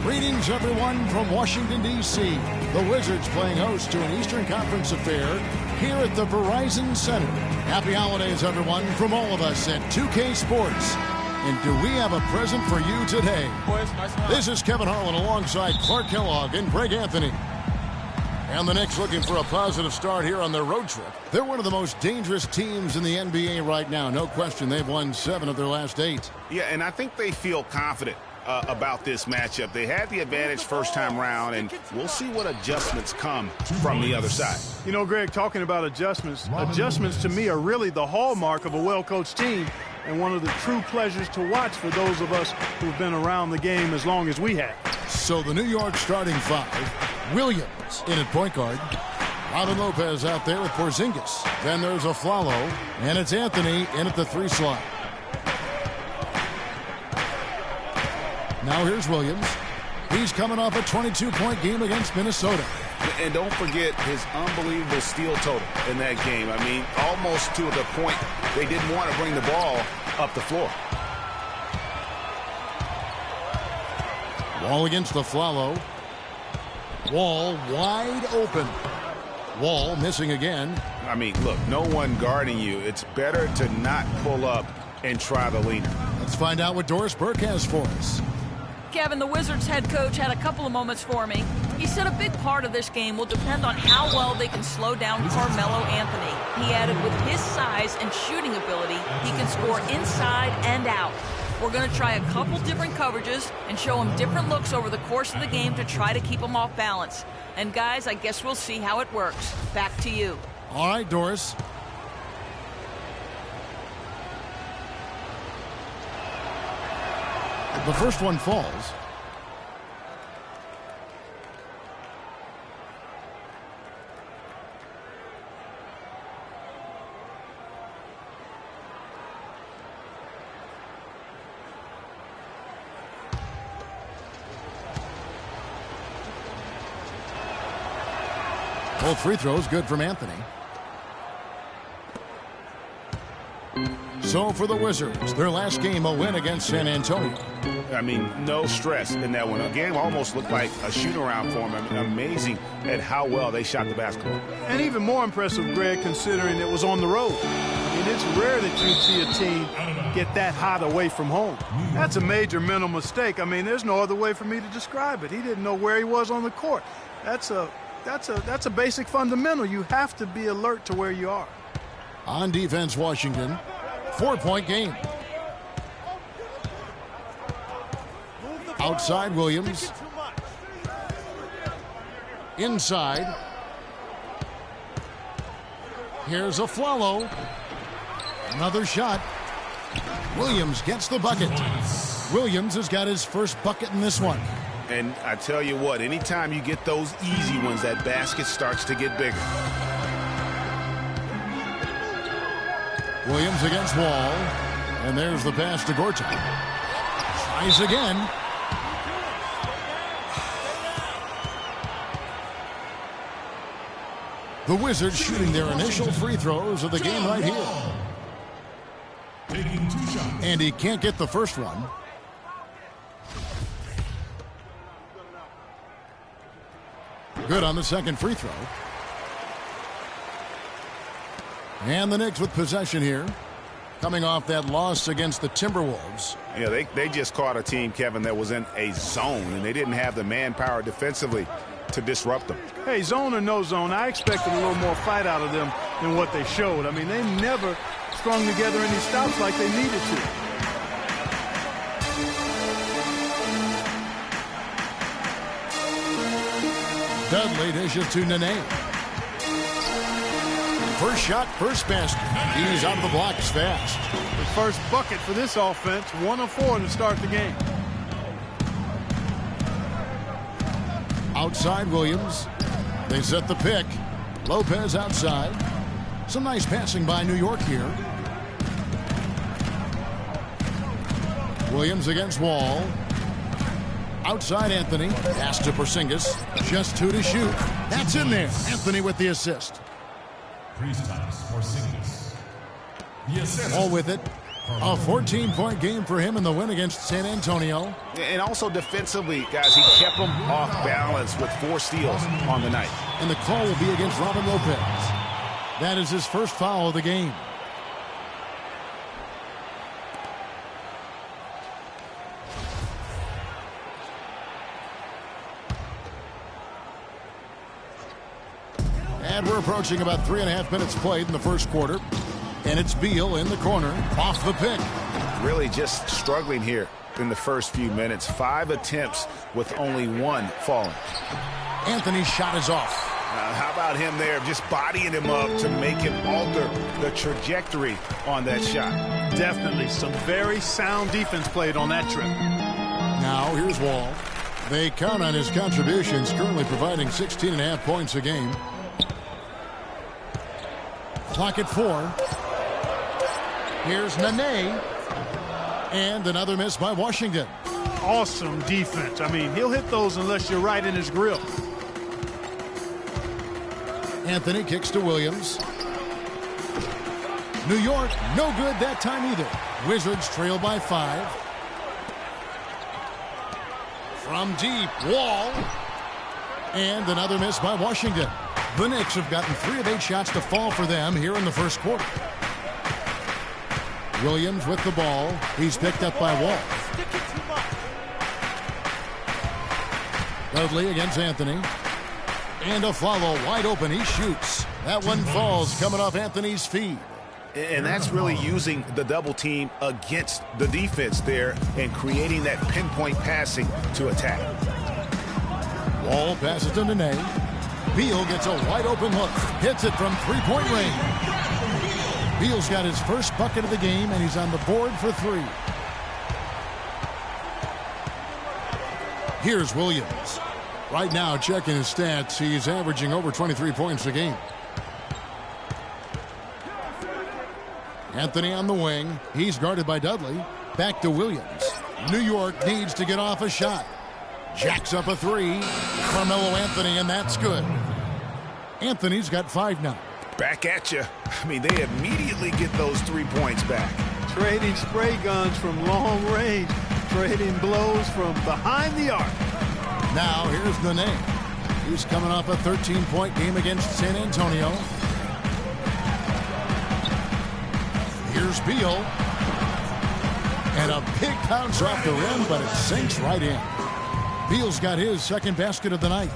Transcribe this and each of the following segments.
Greetings, everyone, from Washington, D.C. The Wizards playing host to an Eastern Conference affair here at the Verizon Center. Happy holidays, everyone, from all of us at 2K Sports. And do we have a present for you today? This is Kevin Harlan alongside Clark Kellogg and Greg Anthony. And the Knicks looking for a positive start here on their road trip. They're one of the most dangerous teams in the NBA right now. No question, they've won 7 of their last 8. Yeah, and I think they feel confident about this matchup. They had the advantage first time round, and we'll see what adjustments come from the other side. You know, Greg, talking about adjustments to me are really the hallmark of a well-coached team and one of the true pleasures to watch for those of us who've been around the game as long as we have. So the New York starting 5, Williams in at point guard. Robin Lopez out there with Porzingis. Then there's Aflalo, and it's Anthony in at the 3 slot. Now here's Williams. He's coming off a 22-point game against Minnesota. And don't forget his unbelievable steal total in that game. I mean, almost to the point they didn't want to bring the ball up the floor. Wall against Aflalo. Wall wide open. Wall missing again. I mean, look, no one guarding you. It's better to not pull up and try the leaner. Let's find out what Doris Burke has for us. Kevin, the Wizards head coach had a couple of moments for me. He said a big part of this game will depend on how well they can slow down Carmelo Anthony. He added with his size and shooting ability, he can score inside and out. We're going to try a couple different coverages and show him different looks over the course of the game to try to keep him off balance. And guys, I guess we'll see how it works. Back to you. All right, Doris. The first one falls. Both free throws good from Anthony. So for the Wizards, their last game a win against San Antonio. I mean, no stress in that one. The game almost looked like a shoot-around for them. I mean, amazing at how well they shot the basketball. And even more impressive, Greg, considering it was on the road. I mean, it's rare that you see a team get that hot away from home. That's a major mental mistake. I mean, there's no other way for me to describe it. He didn't know where he was on the court. That's a basic fundamental. You have to be alert to where you are. On defense, Washington. 4-point game. Outside, Williams. Inside. Here's Aflalo. Another shot. Williams gets the bucket. Williams has got his first bucket in this one. And I tell you what, anytime you get those easy ones, that basket starts to get bigger. Williams against Wall. And there's the pass to Gortat. Tries again. The Wizards shooting their initial free throws of the game right here. And he can't get the first one. Good on the second free throw. And the Knicks with possession here. Coming off that loss against the Timberwolves. Yeah, they just caught a team, Kevin, that was in a zone, and they didn't have the manpower defensively to disrupt them. Hey, zone or no zone, I expected a little more fight out of them than what they showed. I mean, they never strung together any stops like they needed to. Dudley dishes to Nene. First shot, first basket. He's out of the blocks fast. The first bucket for this offense, 1 of 4 to start the game. Outside Williams. They set the pick. Lopez outside. Some nice passing by New York here. Williams against Wall. Outside Anthony. Pass to Porzingis. Just 2 to shoot. That's in there. Anthony with the assist. Porzingis. The assist. Wall with it. A 14-point game for him in the win against San Antonio. And also defensively, guys, he kept them off balance with 4 steals on the night. And the call will be against Robin Lopez. That is his first foul of the game. And we're approaching about 3.5 minutes played in the first quarter. And it's Beal in the corner, off the pick. Really just struggling here in the first few minutes. 5 attempts with only 1 falling. Anthony's shot is off. How about him there, just bodying him up to make him alter the trajectory on that shot? Definitely some very sound defense played on that trip. Now here's Wall. They count on his contributions, currently providing 16.5 points a game. Clock at 4. Here's Nene. And another miss by Washington. Awesome defense. I mean, he'll hit those unless you're right in his grill. Anthony kicks to Williams. New York, no good that time either. Wizards trail by 5. From deep, Wall. And another miss by Washington. The Knicks have gotten 3 of 8 shots to fall for them here in the first quarter. Williams with the ball. He's picked up by Wall. Dudley against Anthony. And a follow wide open. He shoots. That one falls coming off Anthony's feet. And that's really using the double team against the defense there and creating that pinpoint passing to attack. Wall passes to Nene. Beal gets a wide open look. Hits it from 3-point range. Beal's got his first bucket of the game, and he's on the board for 3. Here's Williams. Right now, checking his stats, he's averaging over 23 points a game. Anthony on the wing. He's guarded by Dudley. Back to Williams. New York needs to get off a shot. Jacks up a 3. Carmelo Anthony, and that's good. Anthony's got 5 now. Back at you. I mean, they immediately get those 3 points back. Trading spray guns from long range. Trading blows from behind the arc. Now here's Nene. He's coming off a 13-point game against San Antonio. Here's Beal. And a big bounce off the rim, but it sinks right in. Beal's got his second basket of the night.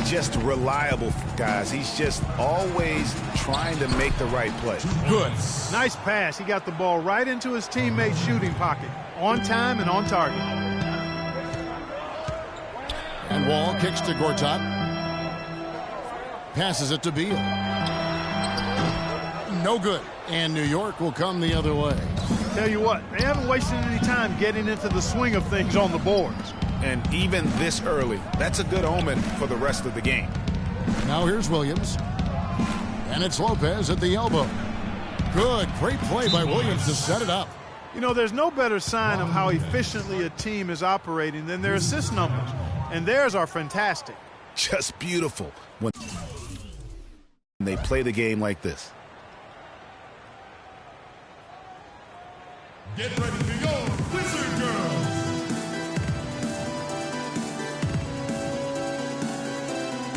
Just reliable, guys. He's just always trying to make the right play. Good. Nice pass. He got the ball right into his teammate's shooting pocket. On time and on target. And Wall kicks to Gortat. Passes it to Beal. No good. And New York will come the other way. Tell you what, they haven't wasted any time getting into the swing of things on the boards. And even this early, that's a good omen for the rest of the game. Now here's Williams. And it's Lopez at the elbow. Good. Great play by Williams to set it up. You know, there's no better sign of how efficiently a team is operating than their assist numbers. And theirs are fantastic. Just beautiful when they play the game like this. Get ready for your Wizard Girls.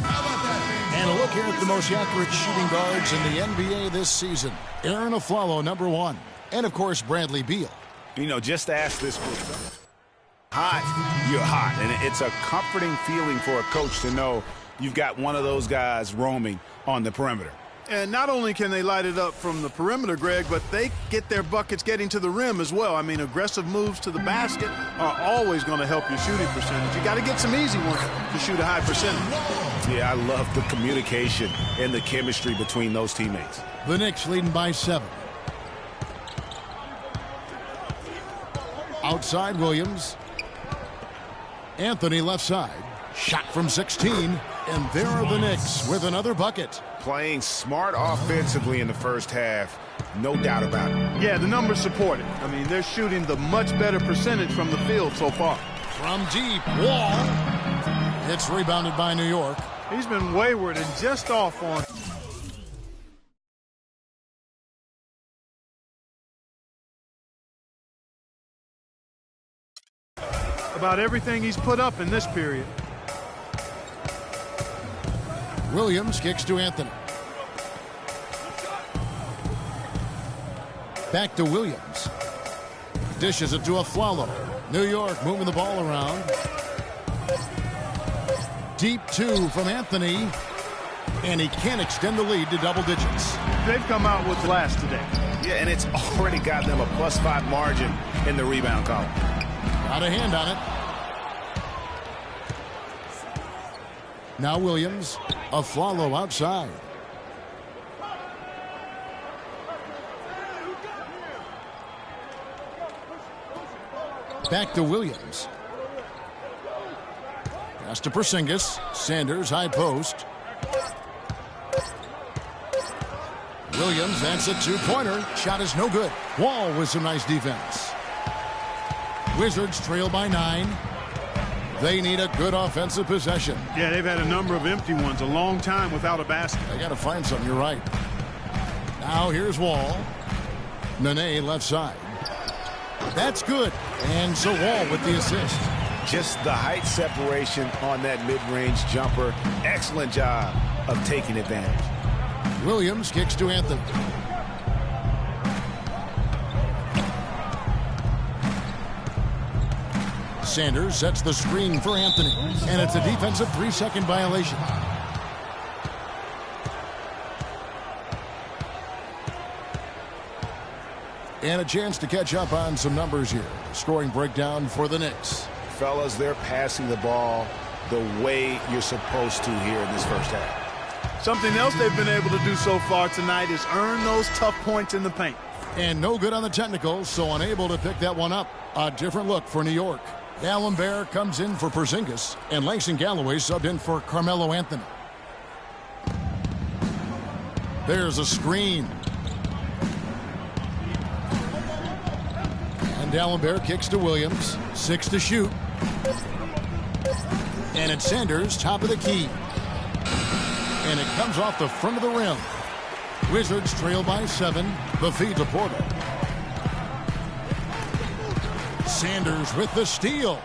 How about that? And a look here at the most accurate shooting guards in the NBA this season. Aaron Aflalo, number 1. And, of course, Bradley Beal. You know, just ask this question. Hot, you're hot. And it's a comforting feeling for a coach to know you've got one of those guys roaming on the perimeter. And not only can they light it up from the perimeter, Greg, but they get their buckets getting to the rim as well. I mean, aggressive moves to the basket are always going to help your shooting percentage. You got to get some easy ones to shoot a high percentage. Yeah, I love the communication and the chemistry between those teammates. The Knicks leading by 7. Outside Williams. Anthony left side. Shot from 16. And there are the Knicks with another bucket. Playing smart offensively in the first half. No doubt about it. Yeah, the numbers support it. I mean, they're shooting the much better percentage from the field so far. From deep, Wall. It's rebounded by New York. He's been wayward and just off on about everything he's put up in this period. Williams kicks to Anthony. Back to Williams. Dishes it to Aflalo. New York moving the ball around. Deep two from Anthony. And he can't extend the lead to double digits. They've come out with glass today. Yeah, and it's already got them a +5 margin in the rebound column. Got a hand on it. Now Williams. Aflalo outside. Back to Williams. Pass to Porzingis. Sanders, high post. Williams, that's a two-pointer. Shot is no good. Wall with some nice defense. Wizards trail by 9. They need a good offensive possession. Yeah, they've had a number of empty ones, a long time without a basket. They got to find something, you're right. Now here's Wall. Nene left side. That's good. And so Wall with the assist. Just the height separation on that mid-range jumper. Excellent job of taking advantage. Williams kicks to Anthony. Sanders sets the screen for Anthony. And it's a defensive 3-second violation. And a chance to catch up on some numbers here. Scoring breakdown for the Knicks. Fellas, they're passing the ball the way you're supposed to here in this first half. Something else they've been able to do so far tonight is earn those tough points in the paint. And no good on the technicals, so unable to pick that one up. A different look for New York. D'Alembert comes in for Porzingis, and Langston Galloway subbed in for Carmelo Anthony. There's a screen. And D'Alembert kicks to Williams. 6 to shoot. And it's Sanders, top of the key. And it comes off the front of the rim. Wizards trail by 7. The feed to Porter. Sanders with the steal.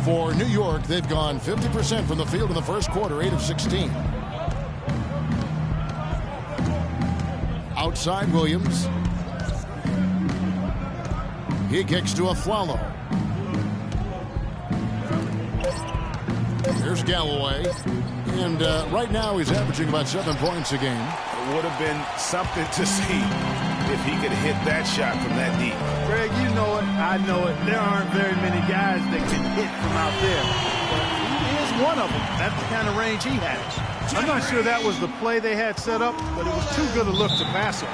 For New York, they've gone 50% from the field in the first quarter, 8 of 16. Outside Williams. He kicks to Aflalo. Here's Galloway. And right now he's averaging about 7 points a game. It would have been something to see if he could hit that shot from that deep. Greg, you know it. I know it. There aren't very many guys that can hit from out there. But he is one of them. That's the kind of range he has. I'm not sure that was the play they had set up, but it was too good a look to pass on.